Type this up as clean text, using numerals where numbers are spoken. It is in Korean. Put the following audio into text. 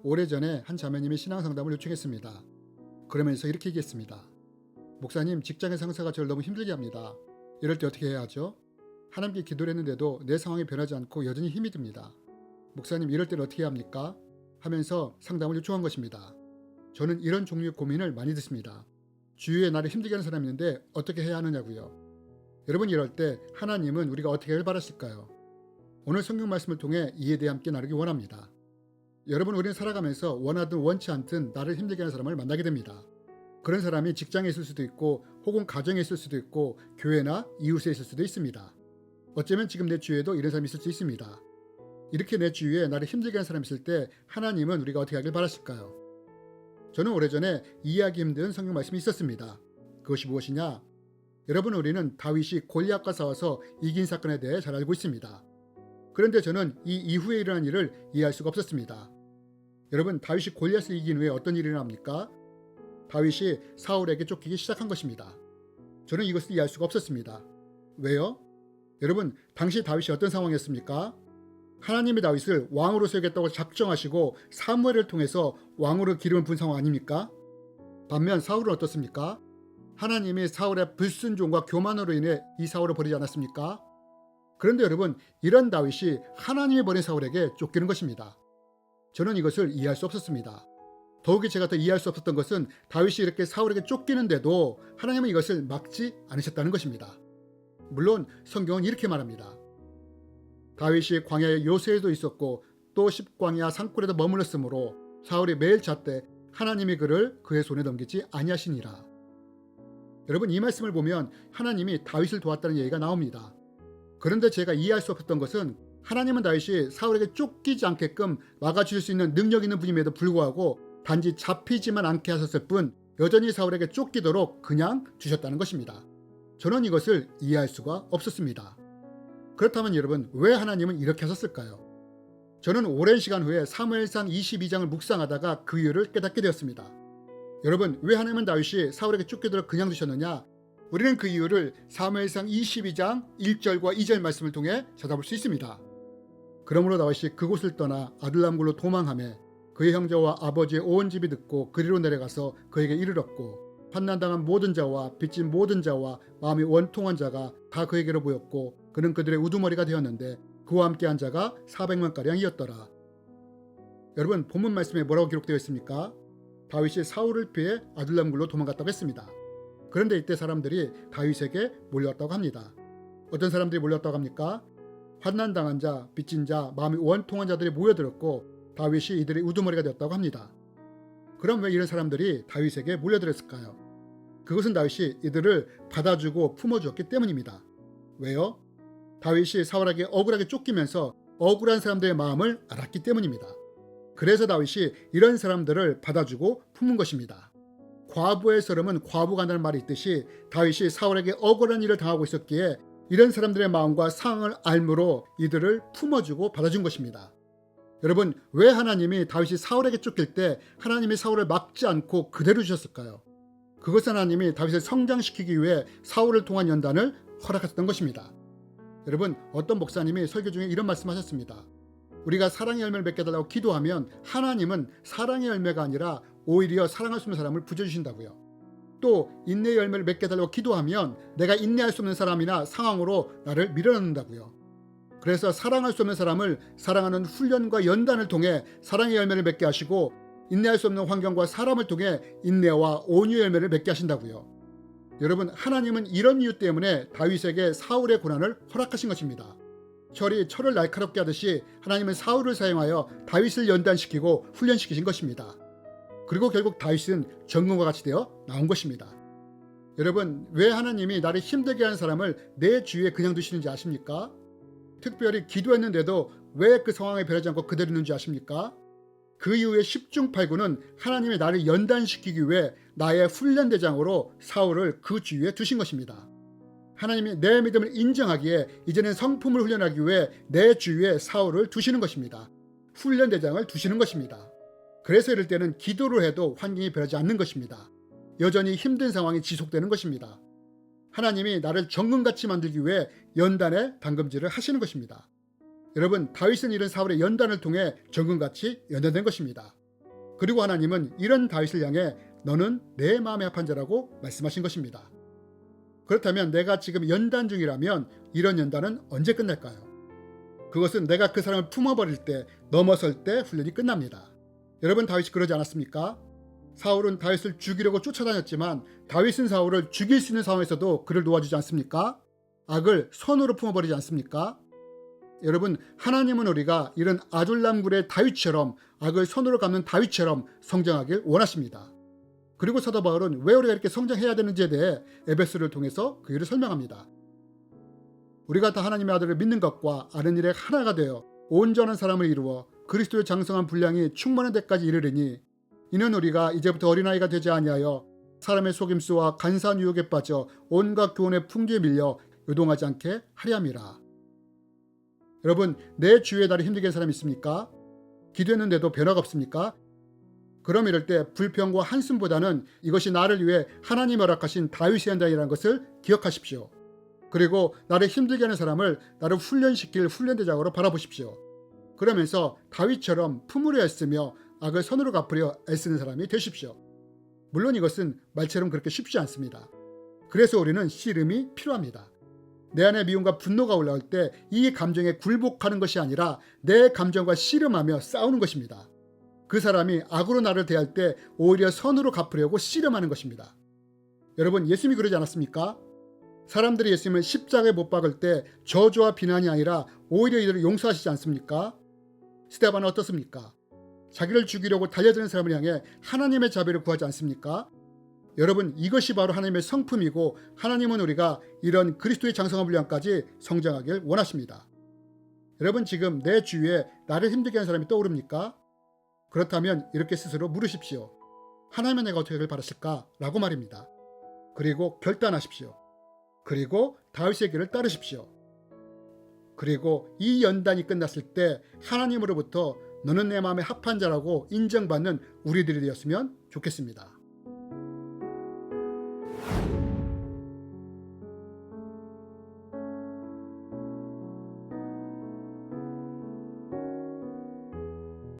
오래전에 한 자매님이 신앙상담을 요청했습니다. 그러면서 이렇게 얘기했습니다. 목사님, 직장의 상사가 저를 너무 힘들게 합니다. 이럴 때 어떻게 해야 하죠? 하나님께 기도를 했는데도 내 상황이 변하지 않고 여전히 힘이 듭니다. 목사님, 이럴 때는 어떻게 해야 합니까? 하면서 상담을 요청한 것입니다. 저는 이런 종류의 고민을 많이 듣습니다. 주위에 나를 힘들게 하는 사람이 있는데 어떻게 해야 하느냐고요. 여러분, 이럴 때 하나님은 우리가 어떻게 하길 바라실까요? 오늘 성경 말씀을 통해 이에 대해 함께 나누기 원합니다. 여러분, 우리는 살아가면서 원하든 원치 않든 나를 힘들게 하는 사람을 만나게 됩니다. 그런 사람이 직장에 있을 수도 있고 혹은 가정에 있을 수도 있고 교회나 이웃에 있을 수도 있습니다. 어쩌면 지금 내 주위에도 이런 사람이 있을 수 있습니다. 이렇게 내 주위에 나를 힘들게 하는 사람이 있을 때 하나님은 우리가 어떻게 하길 바라실까요? 저는 오래전에 이해하기 힘든 성경 말씀이 있었습니다. 그것이 무엇이냐? 여러분, 우리는 다윗이 골리앗과 싸워서 이긴 사건에 대해 잘 알고 있습니다. 그런데 저는 이 이후에 일어난 일을 이해할 수가 없었습니다. 여러분, 다윗이 골리앗을 이긴 후에 어떤 일이 일어납니까? 다윗이 사울에게 쫓기기 시작한 것입니다. 저는 이것을 이해할 수가 없었습니다. 왜요? 여러분, 당시 다윗이 어떤 상황이었습니까? 하나님이 다윗을 왕으로 세우겠다고 작정하시고 사무엘을 통해서 왕으로 기름을 분 상황 아닙니까? 반면 사울은 어떻습니까? 하나님이 사울의 불순종과 교만으로 인해 이 사울을 버리지 않았습니까? 그런데 여러분, 이런 다윗이 하나님이 버린 사울에게 쫓기는 것입니다. 저는 이것을 이해할 수 없었습니다. 더욱이 제가 더 이해할 수 없었던 것은 다윗이 이렇게 사울에게 쫓기는데도 하나님은 이것을 막지 않으셨다는 것입니다. 물론 성경은 이렇게 말합니다. 다윗이 광야의 요새에도 있었고 또 십광야 산골에도 머물렀으므로 사울이 매일 잣때 하나님이 그를 그의 손에 넘기지 아니하시니라. 여러분, 이 말씀을 보면 하나님이 다윗을 도왔다는 얘기가 나옵니다. 그런데 제가 이해할 수 없었던 것은 하나님은 다윗이 사울에게 쫓기지 않게끔 막아주실 수 있는 능력 있는 분임에도 불구하고 단지 잡히지만 않게 하셨을 뿐 여전히 사울에게 쫓기도록 그냥 주셨다는 것입니다. 저는 이것을 이해할 수가 없었습니다. 그렇다면 여러분, 왜 하나님은 이렇게 하셨을까요? 저는 오랜 시간 후에 사무엘상 22장을 묵상하다가 그 이유를 깨닫게 되었습니다. 여러분, 왜 하나님은 다윗이 사울에게 쫓기도록 그냥 두셨느냐? 우리는 그 이유를 사무엘상 22장 1절과 2절 말씀을 통해 찾아볼 수 있습니다. 그러므로 다윗이 그곳을 떠나 아둘람굴로 도망하며 그의 형제와 아버지의 온 집이 듣고 그리로 내려가서 그에게 이르렀고 환난당한 모든 자와 빚진 모든 자와 마음이 원통한 자가 다 그에게로 모였고 그는 그들의 우두머리가 되었는데 그와 함께한 자가 400만가량이었더라. 여러분, 본문 말씀에 뭐라고 기록되어 있습니까? 다윗이 사울을 피해 아둘람굴로 도망갔다고 했습니다. 그런데 이때 사람들이 다윗에게 몰려왔다고 합니다. 어떤 사람들이 몰려왔다고 합니까? 환난당한 자, 빚진 자, 마음이 원통한 자들이 모여들었고 다윗이 이들의 우두머리가 되었다고 합니다. 그럼 왜 이런 사람들이 다윗에게 몰려들었을까요? 그것은 다윗이 이들을 받아주고 품어주었기 때문입니다. 왜요? 다윗이 사울에게 억울하게 쫓기면서 억울한 사람들의 마음을 알았기 때문입니다. 그래서 다윗이 이런 사람들을 받아주고 품은 것입니다. 과부의 서름은 과부가 한다는 말이 있듯이 다윗이 사울에게 억울한 일을 당하고 있었기에 이런 사람들의 마음과 상황을 알므로 이들을 품어주고 받아준 것입니다. 여러분, 왜 하나님이 다윗이 사울에게 쫓길 때 하나님이 사울을 막지 않고 그대로 주셨을까요? 그것은 하나님이 다윗을 성장시키기 위해 사울을 통한 연단을 허락하셨던 것입니다. 여러분, 어떤 목사님이 설교 중에 이런 말씀하셨습니다. 우리가 사랑의 열매를 맺게 해달라고 기도하면 하나님은 사랑의 열매가 아니라 오히려 사랑할 수 없는 사람을 부여주신다고요. 또 인내의 열매를 맺게 해달라고 기도하면 내가 인내할 수 없는 사람이나 상황으로 나를 밀어넣는다고요. 그래서 사랑할 수 없는 사람을 사랑하는 훈련과 연단을 통해 사랑의 열매를 맺게 하시고 인내할 수 없는 환경과 사람을 통해 인내와 온유의 열매를 맺게 하신다고요. 여러분, 하나님은 이런 이유 때문에 다윗에게 사울의 고난을 허락하신 것입니다. 철이 철을 날카롭게 하듯이 하나님은 사울을 사용하여 다윗을 연단시키고 훈련시키신 것입니다. 그리고 결국 다윗은 정금과 같이 되어 나온 것입니다. 여러분, 왜 하나님이 나를 힘들게 하는 사람을 내 주위에 그냥 두시는지 아십니까? 특별히 기도했는데도 왜 그 상황에 변하지 않고 그대로 있는지 아십니까? 그 이후에 10중 8구는 하나님이 나를 연단시키기 위해 나의 훈련대장으로 사울을 그 주위에 두신 것입니다. 하나님이 내 믿음을 인정하기에 이제는 성품을 훈련하기 위해 내 주위에 사울을 두시는 것입니다. 훈련대장을 두시는 것입니다. 그래서 이럴 때는 기도를 해도 환경이 변하지 않는 것입니다. 여전히 힘든 상황이 지속되는 것입니다. 하나님이 나를 정금같이 만들기 위해 연단의 담금질을 하시는 것입니다. 여러분, 다윗은 이런 사울의 연단을 통해 정금같이 연단된 것입니다. 그리고 하나님은 이런 다윗을 향해 너는 내 마음에 합한 자라고 말씀하신 것입니다. 그렇다면 내가 지금 연단 중이라면 이런 연단은 언제 끝날까요? 그것은 내가 그 사람을 품어버릴 때, 넘어설 때 훈련이 끝납니다. 여러분, 다윗이 그러지 않았습니까? 사울은 다윗을 죽이려고 쫓아다녔지만 다윗은 사울을 죽일 수 있는 상황에서도 그를 놓아주지 않습니까? 악을 손으로 품어버리지 않습니까? 여러분, 하나님은 우리가 이런 아둘람굴의 다윗처럼, 악을 손으로 감는 다윗처럼 성장하길 원하십니다. 그리고 사도 바울은 왜 우리가 이렇게 성장해야 되는지에 대해 에베소를 통해서 그 이유를 설명합니다. 우리가 다 하나님의 아들을 믿는 것과 아는 일에 하나가 되어 온전한 사람을 이루어 그리스도의 장성한 분량이 충만한 데까지 이르리니 이는 우리가 이제부터 어린아이가 되지 아니하여 사람의 속임수와 간사한 유혹에 빠져 온갖 교훈의 풍조에 밀려 요동하지 않게 하려 함이라. 여러분, 내 주위에 나를 힘들게 하는 사람이 있습니까? 기도했는데도 변화가 없습니까? 그럼 이럴 때 불평과 한숨보다는 이것이 나를 위해 하나님이 허락하신 다윗의 연단이라는 것을 기억하십시오. 그리고 나를 힘들게 하는 사람을 나를 훈련시킬 훈련대장으로 바라보십시오. 그러면서 다윗처럼 품으려 애쓰며 악을 손으로 갚으려 애쓰는 사람이 되십시오. 물론 이것은 말처럼 그렇게 쉽지 않습니다. 그래서 우리는 씨름이 필요합니다. 내 안에 미움과 분노가 올라올 때 이 감정에 굴복하는 것이 아니라 내 감정과 씨름하며 싸우는 것입니다. 그 사람이 악으로 나를 대할 때 오히려 선으로 갚으려고 씨름하는 것입니다. 여러분, 예수님이 그러지 않았습니까? 사람들이 예수님을 십자가에 못 박을 때 저주와 비난이 아니라 오히려 이들을 용서하시지 않습니까? 스데반은 어떻습니까? 자기를 죽이려고 달려드는 사람을 향해 하나님의 자비를 구하지 않습니까? 여러분, 이것이 바로 하나님의 성품이고 하나님은 우리가 이런 그리스도의 장성한 분량까지 성장하길 원하십니다. 여러분, 지금 내 주위에 나를 힘들게 하는 사람이 떠오릅니까? 그렇다면 이렇게 스스로 물으십시오. 하나님은 내가 어떻게 하길 바라실까? 라고 말입니다. 그리고 결단하십시오. 그리고 다윗의 길을 따르십시오. 그리고 이 연단이 끝났을 때 하나님으로부터 너는 내 마음에 합한 자라고 인정받는 우리들이 되었으면 좋겠습니다.